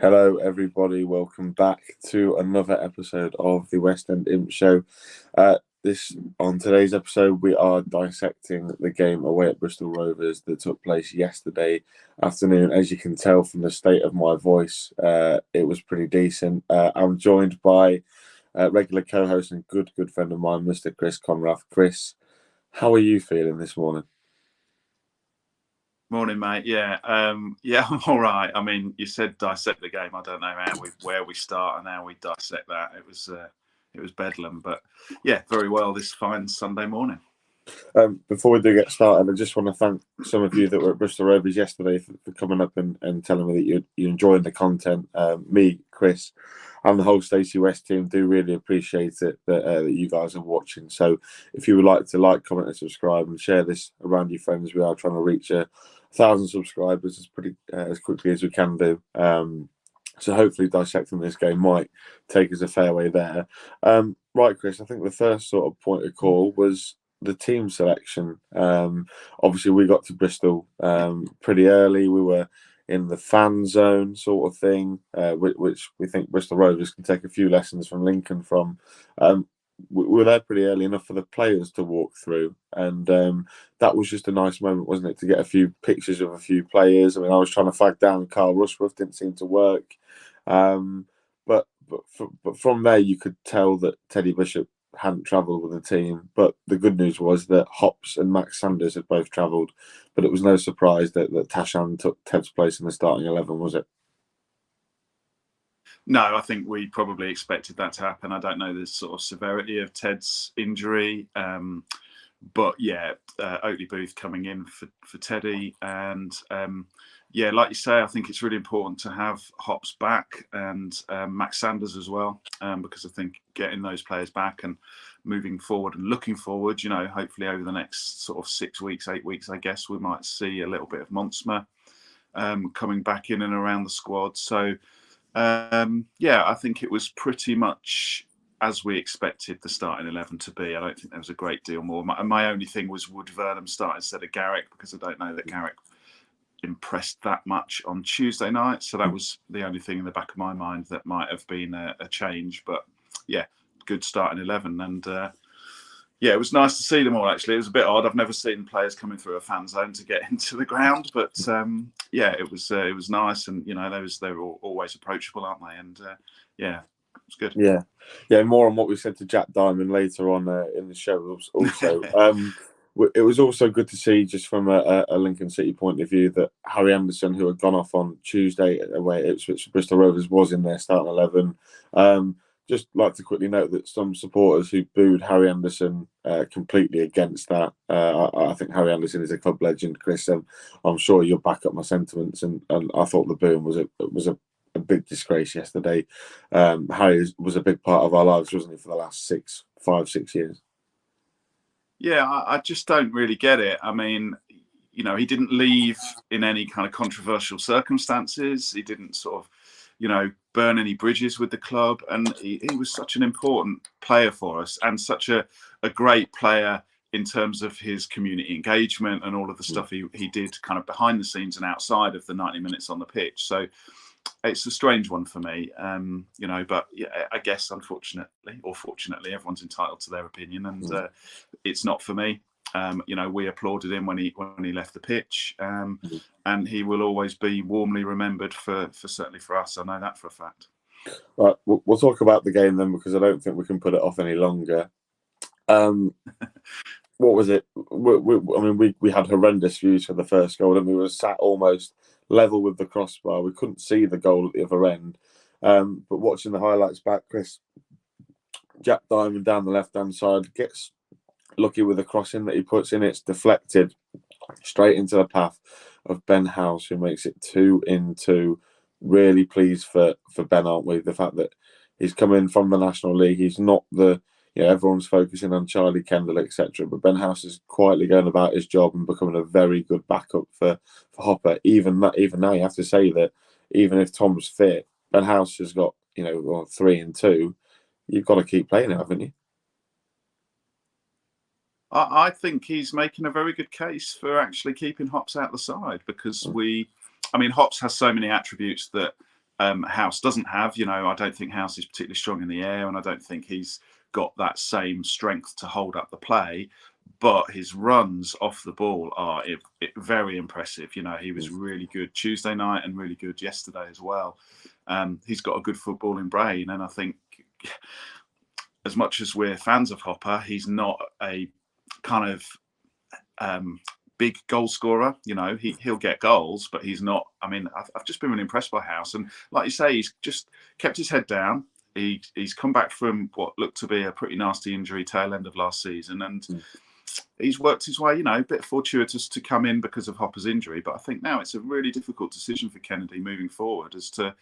Hello, everybody. Welcome back to another episode of the West End Imps show. On today's episode, we are dissecting the game away at Bristol Rovers that took place yesterday afternoon. As you can tell from the state of my voice, it was pretty decent. I'm joined by regular co-host and good friend of mine, Mr. Chris Conrath. Chris, how are you feeling this morning? Morning, mate. Yeah, I'm all right. I mean, you said dissect the game. I don't know where we start and how we dissect that. It was bedlam, but yeah, very well this fine Sunday morning. Before we do get started, I just want to thank some of you that were at Bristol Rovers yesterday for coming up and telling me that you enjoyed the content. Me, Chris, and the whole Stacey West team do really appreciate it that you guys are watching. So if you would like to like, comment, and subscribe, and share this around your friends, we are trying to reach 1,000 subscribers as quickly as we can do. So hopefully dissecting this game might take us a fair way there. Right, Chris, I think the first sort of point of call was the team selection. Obviously, we got to Bristol pretty early. We were in the fan zone sort of thing, which we think Bristol Rovers can take a few lessons from Lincoln from. We were there pretty early enough for the players to walk through, and that was just a nice moment, wasn't it, to get a few pictures of a few players. I mean, I was trying to flag down Carl Rushworth, didn't seem to work, but from there you could tell that Teddy Bishop hadn't travelled with the team. But the good news was that Hops and Max Sanders had both travelled, but it was no surprise that Tashan took Ted's place in the starting 11, was it? No, I think we probably expected that to happen. I don't know the sort of severity of Ted's injury, but yeah, Oatley Booth coming in for Teddy, and yeah, like you say, I think it's really important to have Hops back and Max Sanders as well, because I think getting those players back and moving forward and looking forward, hopefully over the next sort of 6 weeks, 8 weeks, I guess we might see a little bit of Monsma coming back in and around the squad. So yeah, I think it was pretty much as we expected the starting 11 to be. I don't think there was a great deal more. My only thing was would Vernam start instead of Garrick, because I don't know that Garrick impressed that much on Tuesday night. So that was the only thing in the back of my mind that might have been a change. But yeah, good starting 11. And yeah, it was nice to see them all, actually. It was a bit odd. I've never seen players coming through a fan zone to get into the ground. But yeah, it was nice. And, they were always approachable, aren't they? And yeah, it was good. Yeah. More on what we said to Jack Diamond later on in the show. Also, it was also good to see, just from a Lincoln City point of view, that Harry Anderson, who had gone off on Tuesday away at Ipswich Bristol Rovers, was in their starting 11. Just like to quickly note that some supporters who booed Harry Anderson completely against that. I think Harry Anderson is a club legend, Chris. I'm sure you'll back up my sentiments. And I thought the booing was a big disgrace yesterday. Harry was a big part of our lives, wasn't he, for the last 5, 6 years? Yeah, I just don't really get it. I mean, he didn't leave in any kind of controversial circumstances. He didn't sort of, burn any bridges with the club. And he was such an important player for us, and such a great player in terms of his community engagement and all of the stuff he did kind of behind the scenes and outside of the 90 minutes on the pitch. So it's a strange one for me, but yeah, I guess unfortunately or fortunately, everyone's entitled to their opinion, and it's not for me. We applauded him when he left the pitch, and he will always be warmly remembered for certainly for us. I know that for a fact. Right, we'll talk about the game then, because I don't think we can put it off any longer. What was it? We had horrendous views for the first goal, and we were sat almost level with the crossbar. We couldn't see the goal at the other end. But watching the highlights back, Chris, Jack Diamond down the left-hand side gets lucky with the crossing that he puts in. It's deflected straight into the path of Ben House, who makes it 2-2. Really pleased for Ben, aren't we? The fact that he's come in from the National League. He's not everyone's focusing on Charlie Kendall, etc. But Ben House is quietly going about his job and becoming a very good backup for Hopper. Even now, you have to say that even if Tom's fit, Ben House has got 3 and 2. You've got to keep playing it, haven't you? I think he's making a very good case for actually keeping Hops out the side, because Hops has so many attributes that House doesn't have. I don't think House is particularly strong in the air, and I don't think he's got that same strength to hold up the play. But his runs off the ball are very impressive. He was really good Tuesday night and really good yesterday as well. He's got a good footballing brain, and I think as much as we're fans of Hopper, he's not a kind of big goal scorer. He'll get goals, but he's not. I mean, I've just been really impressed by House, and like you say, he's just kept his head down. He's come back from what looked to be a pretty nasty injury tail end of last season, and he's worked his way. A bit fortuitous to come in because of Hopper's injury, but I think now it's a really difficult decision for Kennedy moving forward as to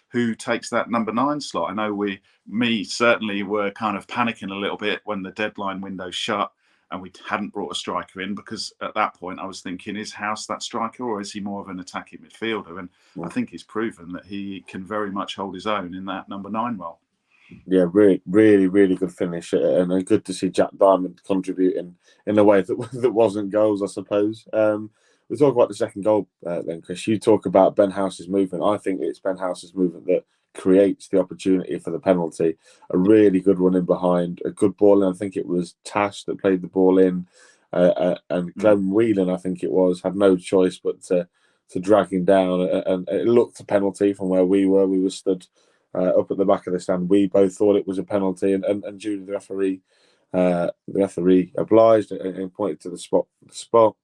who takes that number 9 slot. I know me certainly were kind of panicking a little bit when the deadline window shut and we hadn't brought a striker in, because at that point I was thinking, is House that striker or is he more of an attacking midfielder? And I think he's proven that he can very much hold his own in that number 9 role. Yeah, really, really, really good finish, and good to see Jack Diamond contributing in a way that wasn't goals, I suppose. We talk about the second goal then, Chris. You talk about Ben House's movement. I think it's Ben House's movement that creates the opportunity for the penalty. A really good run in behind, a good ball in. I think it was Tash that played the ball in, and Glenn Whelan, I think it was, had no choice but to drag him down, and it looked a penalty from where we were. We were stood up at the back of the stand. We both thought it was a penalty, and Judy, the referee obliged and pointed to the spot.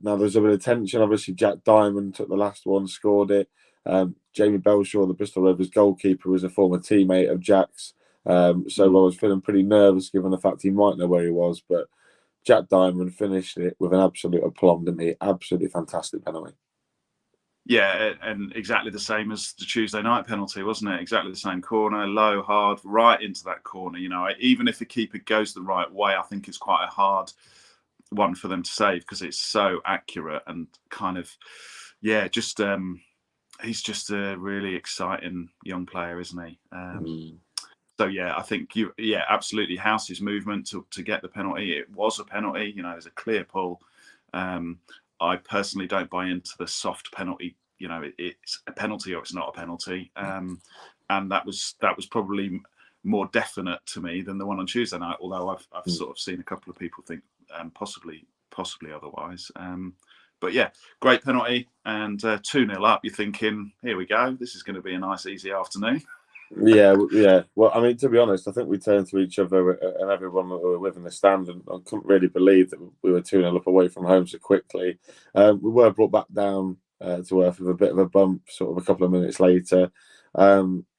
Now there's a bit of tension. Obviously, Jack Diamond took the last one, scored it. Jamie Belshaw, the Bristol Rovers goalkeeper, was a former teammate of Jack's. So I was feeling pretty nervous given the fact he might know where he was. But Jack Diamond finished it with an absolute aplomb, didn't he? Absolutely fantastic penalty. Yeah, and exactly the same as the Tuesday night penalty, wasn't it? Exactly the same corner, low, hard, right into that corner. Even if the keeper goes the right way, I think it's quite a hard one for them to save because it's so accurate and kind of, just he's just a really exciting young player, isn't he? So I think absolutely. House's movement to get the penalty, it was a penalty. There's a clear pull. I personally don't buy into the soft penalty. It's a penalty or it's not a penalty. And that was probably more definite to me than the one on Tuesday night. Although I've sort of seen a couple of people think possibly otherwise. But yeah, great penalty and 2-0 up. You're thinking, here we go. This is going to be a nice, easy afternoon. Yeah. Well, I mean, to be honest, I think we turned to each other and everyone that we were with in the stand, and I couldn't really believe that we were 2-0 up away from home so quickly. We were brought back down to earth with a bit of a bump, sort of a couple of minutes later.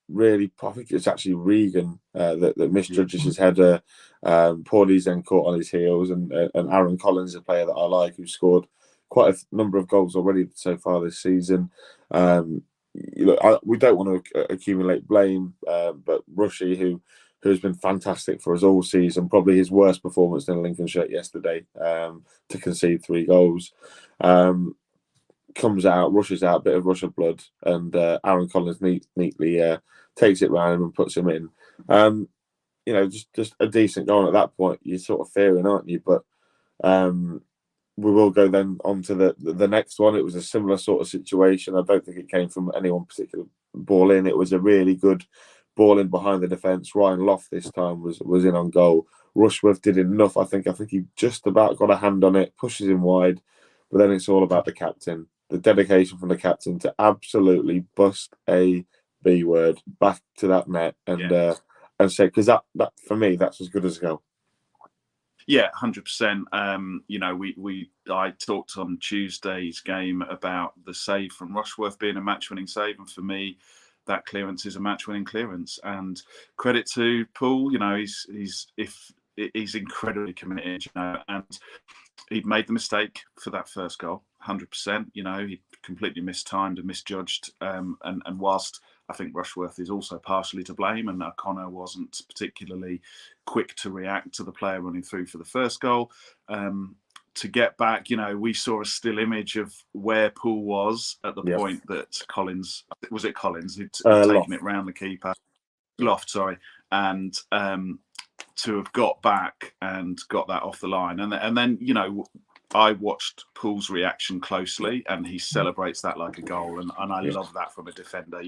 Really, I think it's actually Regan that misjudges his header. Paulie's then caught on his heels, and Aaron Collins, a player that I like, who scored quite a number of goals already so far this season. We don't want to accumulate blame, but Rushy, who has been fantastic for us all season, probably his worst performance in a Lincoln shirt yesterday, to concede 3 goals, comes out, rushes out, a bit of rush of blood, and Aaron Collins neatly takes it round him and puts him in. Just a decent goal. At that point, you're sort of fearing, aren't you? But we will go then on to the next one. It was a similar sort of situation. I don't think it came from any one particular ball in. It was a really good ball in behind the defence. Ryan Loft this time was in on goal. Rushworth did enough. I think he just about got a hand on it, pushes him wide. But then it's all about the captain. The dedication from the captain to absolutely bust a B word back to that net and say, because that for me, that's as good as a goal. Yeah, 100%. I talked on Tuesday's game about the save from Rushworth being a match-winning save, and for me, that clearance is a match-winning clearance. And credit to Paul, he's incredibly committed, and he'd made the mistake for that first goal, 100%. He completely mistimed and misjudged, and whilst I think Rushworth is also partially to blame, and O'Connor wasn't particularly quick to react to the player running through for the first goal. To get back, we saw a still image of where Poole was at the point that Collins, was it Collins, who'd taken it round the keeper? Loft, sorry. And to have got back and got that off the line. And then, I watched Paul's reaction closely, and he celebrates that like a goal, and I love that from a defender.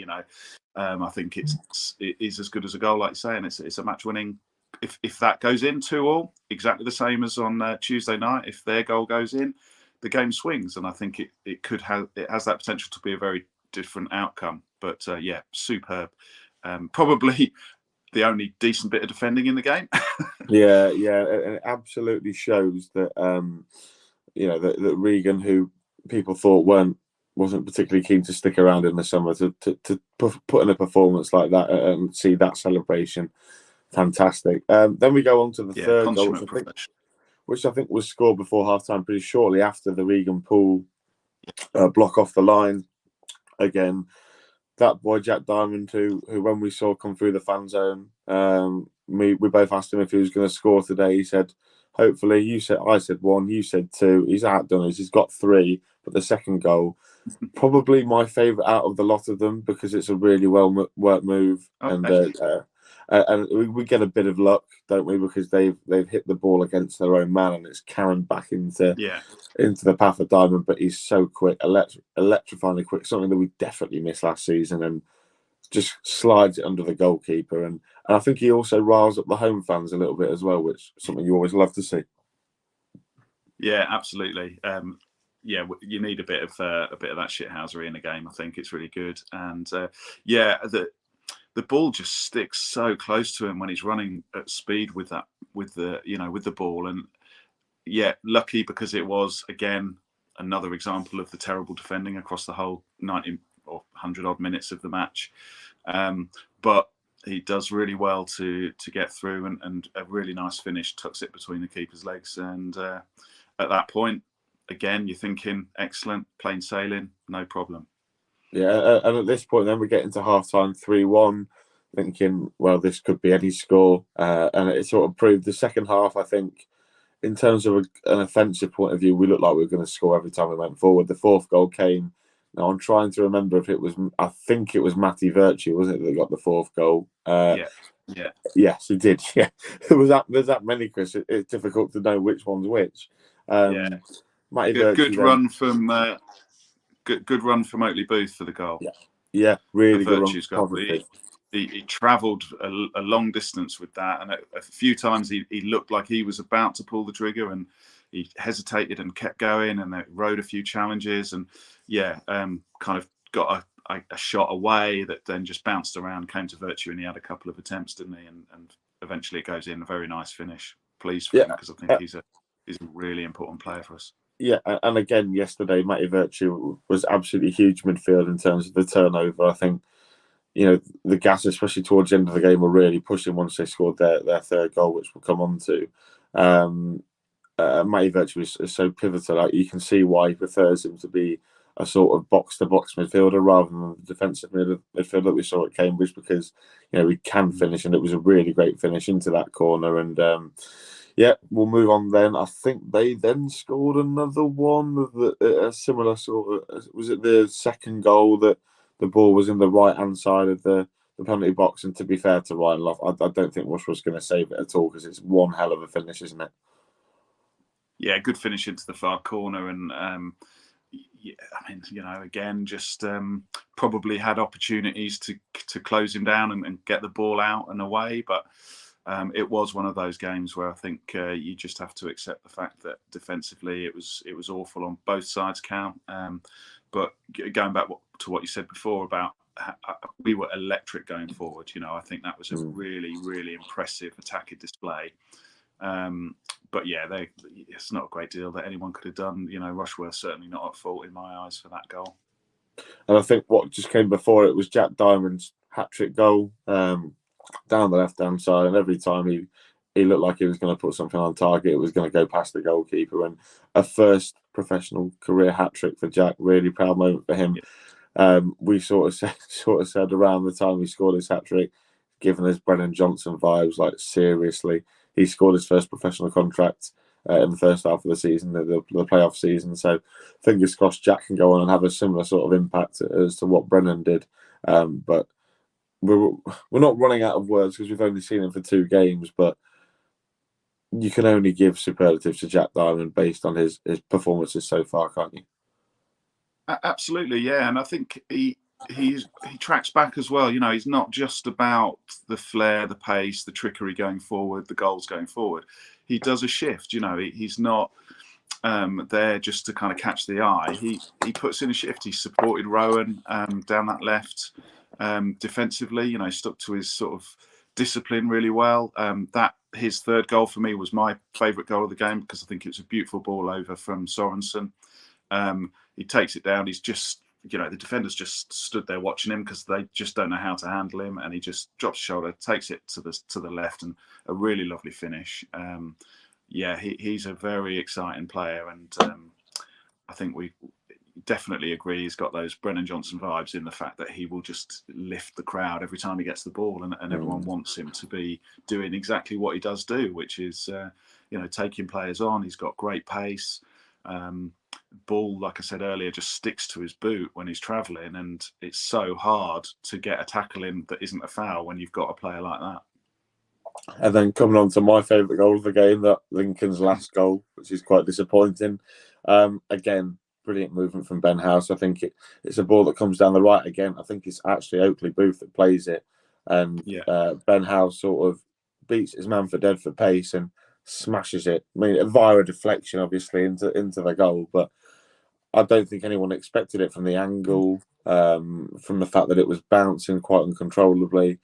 I think it is as good as a goal, like you say, and it's a match winning. If that goes in 2-2, exactly the same as on Tuesday night. If their goal goes in, the game swings, and I think it has that potential to be a very different outcome. But yeah, superb. Probably the only decent bit of defending in the game. Yeah, it absolutely shows that that Regan, who people thought wasn't particularly keen to stick around in the summer, to put in a performance like that and see that celebration, fantastic. Then we go on to the third goal, which I think was scored before half time, pretty shortly after the Regan Poole block off the line. Again, that boy Jack Diamond, who when we saw come through the fan zone, we both asked him if he was going to score today. He said, hopefully. I said one, you said two. He's outdone us. He's got three, but the second goal, probably my favourite out of the lot of them, because it's a really well worked move, and we get a bit of luck, don't we? Because they've hit the ball against their own man, and it's carried back into the path of Diamond. But he's so quick, electrifyingly quick. Something that we definitely missed last season, and just slides it under the goalkeeper. And I think he also riles up the home fans a little bit as well, which is something you always love to see. Yeah, absolutely. You need a bit of that shithousery in a game. I think it's really good, and the ball just sticks so close to him when he's running at speed with the ball, and lucky, because it was again another example of the terrible defending across the whole 90 or 100 odd minutes of the match. But he does really well to get through, and a really nice finish, tucks it between the keeper's legs, and at that point, again, you're thinking, excellent, plain sailing, no problem. Yeah, and at this point, then we get into half time, 3-1, thinking, well, this could be Eddie's score, and it sort of proved. The second half, I think, in terms of an offensive point of view, we looked like we were going to score every time we went forward. The fourth goal came. Now I'm trying to remember if it was. I think it was Matty Virtue, wasn't it, that got the fourth goal? Yes, he did. Yeah, there's that many, Chris. It's difficult to know which one's which. Matty Virtue. Good run from Oatley Booth for the goal. Yeah, really good run. He travelled a long distance with that, and a few times he looked like he was about to pull the trigger, and he hesitated and kept going, and they rode a few challenges, and kind of got a shot away that then just bounced around, came to Virtue, and he had a couple of attempts, didn't he? And eventually it goes in. A very nice finish. Pleased for him, because I think he's a really important player for us. Yeah, and again, yesterday, Matty Virtue was absolutely huge midfield in terms of the turnover. I think, the Gas, especially towards the end of the game, were really pushing once they scored their third goal, which we'll come on to. Matty Virtue is so pivotal. Like, you can see why he prefers him to be a sort of box-to-box midfielder rather than the defensive midfielder that we saw at Cambridge, because, he can finish, and it was a really great finish into that corner. And we'll move on then. I think they then scored another one, a similar sort of. Was it the second goal that the ball was in the right-hand side of the penalty box? And to be fair to Ryan Love, I don't think Rush was going to save it at all, because it's one hell of a finish, isn't it? Yeah, good finish into the far corner, and again, just probably had opportunities to close him down and get the ball out and away, but. It was one of those games where I think you just have to accept the fact that defensively it was awful on both sides, Cal. But going back to what you said before about we were electric going forward, I think that was a really, really impressive attacking display. But it's not a great deal that anyone could have done. Rushworth certainly not at fault in my eyes for that goal. And I think what just came before it was Jack Diamond's hat-trick goal. Down the left-hand side, and every time he looked like he was going to put something on target, it was going to go past the goalkeeper. And a first professional career hat-trick for Jack, really proud moment for him. We sort of said around the time he scored his hat-trick, giving us Brennan Johnson vibes, like, seriously. He scored his first professional contract in the first half of the season, the playoff season. So fingers crossed Jack can go on and have a similar sort of impact as to what Brennan did. But we're not running out of words, because we've only seen him for 2 games, but you can only give superlatives to Jack Diamond based on his performances so far, can't you? Absolutely, yeah, and I think he tracks back as well. You know, he's not just about the flair, the pace, the trickery going forward, the goals going forward. He does a shift. You know, he's not there just to kind of catch the eye. He puts in a shift. He supported Rowan down that left defensively. You know, stuck to his sort of discipline really well. That his third goal for me was my favourite goal of the game because I think it was a beautiful ball over from Sorensen. He takes it down. He's just, you know, the defenders just stood there watching him because they just don't know how to handle him, and he just drops his shoulder, takes it to the left, and a really lovely finish. Yeah, he's a very exciting player, and I think we definitely agree he's got those Brennan Johnson vibes in the fact that he will just lift the crowd every time he gets the ball, and everyone wants him to be doing exactly what he does do, which is, you know, taking players on. He's got great pace. Ball, like I said earlier, just sticks to his boot when he's travelling, and it's so hard to get a tackle in that isn't a foul when you've got a player like that. And then coming on to my favourite goal of the game, that Lincoln's last goal, which is quite disappointing. Again, brilliant movement from Ben House. I think it's a ball that comes down the right again. I think it's actually Oakley Booth that plays it, and Ben House sort of beats his man for dead for pace and smashes it. I mean, via a deflection, obviously, into the goal, but I don't think anyone expected it from the angle, from the fact that it was bouncing quite uncontrollably.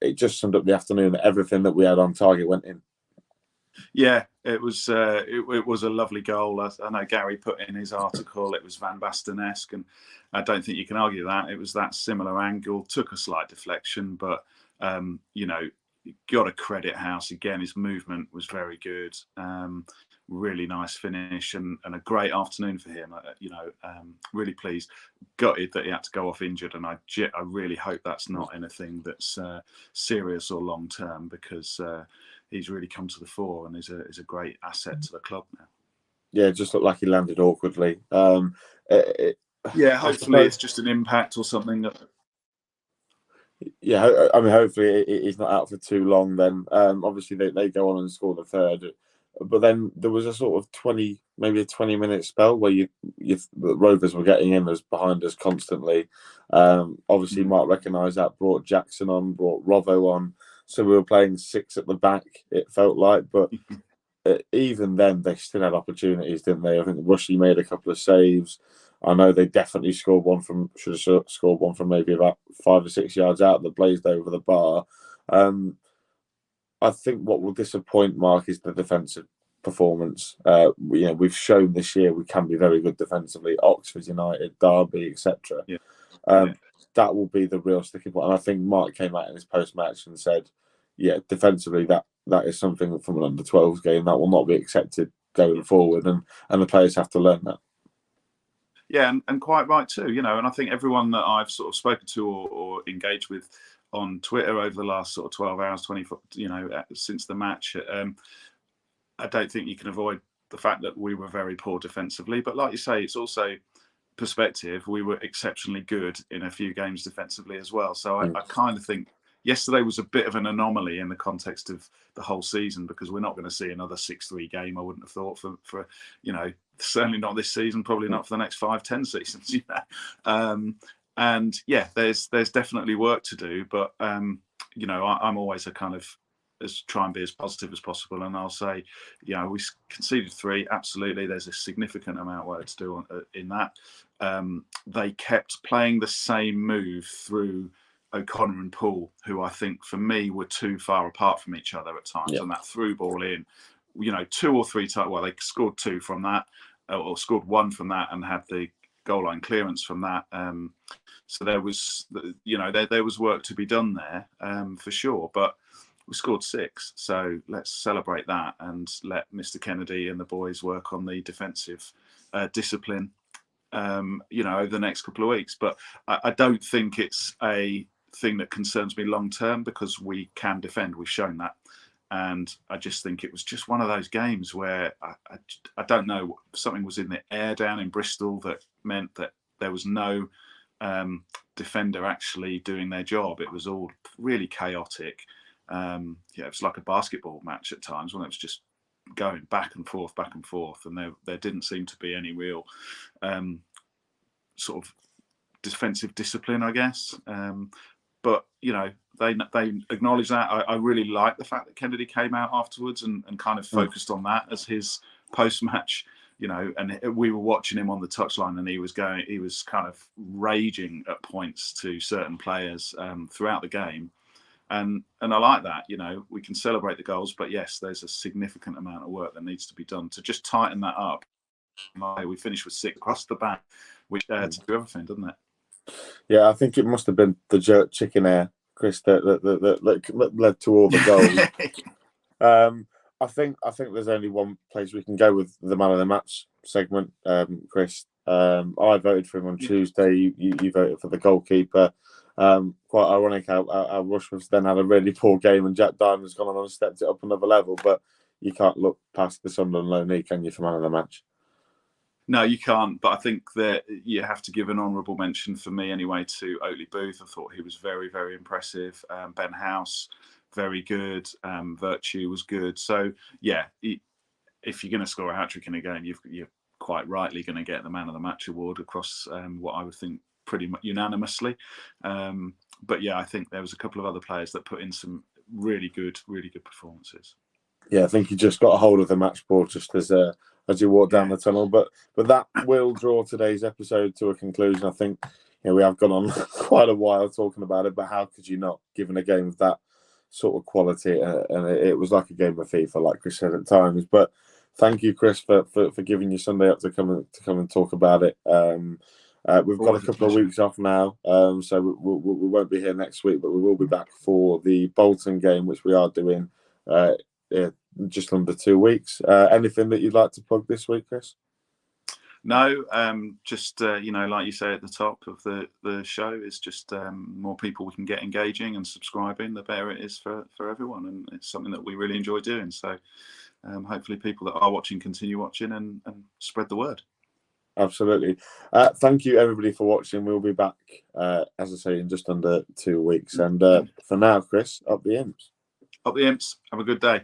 It just summed up the afternoon. Everything that we had on target went in. Yeah, it was a lovely goal. I know Gary put in his article it was Van Basten-esque, and I don't think you can argue that. It was that similar angle, took a slight deflection, but you know, you got to credit House again. His movement was very good. Really nice finish and a great afternoon for him. You know, really pleased. Gutted that he had to go off injured, and I really hope that's not anything that's serious or long term, because he's really come to the fore and is a great asset to the club now. Yeah, it just looked like he landed awkwardly. Yeah, hopefully it's just an impact or something. Yeah, I mean, hopefully he's not out for too long. Then obviously they go on and score the third, but then there was a sort of 20-minute spell where the Rovers were getting in as behind us constantly. Obviously Mark recognised that, brought Jackson on, brought Rovo on, so we were playing six at the back. It felt like, but even then they still had opportunities, didn't they? I think Rushy made a couple of saves. I know they definitely should have scored one from maybe about 5 or 6 yards out that blazed over the bar. I think what will disappoint Mark is the defensive performance. We've shown this year we can be very good defensively. Oxford United, Derby, etc. That will be the real sticking point. And I think Mark came out in his post-match and said, "Yeah, defensively that is something from an under-12s game that will not be accepted going forward, and the players have to learn that." Yeah, and quite right too. You know, and I think everyone that I've sort of spoken to or engaged with on Twitter over the last sort of 12 hours, 24, you know, since the match, I don't think you can avoid the fact that we were very poor defensively. But like you say, it's also perspective. We were exceptionally good in a few games defensively as well. So I kind of think yesterday was a bit of an anomaly in the context of the whole season, because we're not going to see another 6-3 game. I wouldn't have thought for you know, certainly not this season, probably not for the next 5-10 seasons. You know, and yeah, there's definitely work to do, but you know, I'm always a kind of try and be as positive as possible, and I'll say, you know, we conceded 3. Absolutely, there's a significant amount of work to do in that. They kept playing the same move through O'Connor and Poole, who I think for me were too far apart from each other at times, and that through ball in, you know, 2 or 3 times. Well, they scored 2 from that, or scored 1 from that, and had the goal line clearance from that. So there was, you know, there was work to be done there, for sure. But we scored 6, so let's celebrate that and let Mr. Kennedy and the boys work on the defensive discipline, you know, over the next couple of weeks. But I don't think it's a thing that concerns me long term, because we can defend. We've shown that. And I just think it was just one of those games where I don't know, something was in the air down in Bristol that meant that there was no defender actually doing their job. It was all really chaotic. It was like a basketball match at times when it was just going back and forth, and there didn't seem to be any real sort of defensive discipline, I guess. But they acknowledge that. I really like the fact that Kennedy came out afterwards and kind of focused on that as his post-match. And we were watching him on the touchline, and he was kind of raging at points to certain players throughout the game. And I like that. We can celebrate the goals, but yes, there's a significant amount of work that needs to be done to just tighten that up. We finished with 6 across the back, which adds to everything, doesn't it? Yeah, I think it must have been the jerk chicken air, Chris, that led to all the goals. I think there's only one place we can go with the man of the match segment, Chris. I voted for him on Tuesday. You voted for the goalkeeper. Quite ironic how Rushworth's then had a really poor game, and Jack Diamond's gone on and stepped it up another level. But you can't look past the Sunderland loanee, can you, for man of the match? No, you can't. But I think that you have to give an honourable mention, for me anyway, to Oatley Booth. I thought he was very, very impressive. Ben House, very good. Virtue was good. So, yeah, if you're going to score a hat-trick in a game, you're quite rightly going to get the Man of the Match award across what I would think pretty much unanimously. But, yeah, I think there was a couple of other players that put in some really good performances. Yeah, I think he just got a hold of the match ball just as you walk down the tunnel. But that will draw today's episode to a conclusion. I think we have gone on quite a while talking about it, but how could you not, given a game of that sort of quality? And it was like a game of FIFA, like Chris said at times. But thank you, Chris, for giving your Sunday up to come and talk about it. We've got a couple of weeks off now, so we won't be here next week, but we will be back for the Bolton game, which we are doing just under 2 weeks. Anything that you'd like to plug this week, Chris? No, just like you say at the top of the show, is just more people we can get engaging and subscribing, the better it is for everyone, and it's something that we really enjoy doing. So hopefully people that are watching continue watching and spread the word. Absolutely. Thank you, everybody, for watching. We'll be back, as I say, in just under 2 weeks. And for now, Chris, up the Imps. Up the Imps. Have a good day.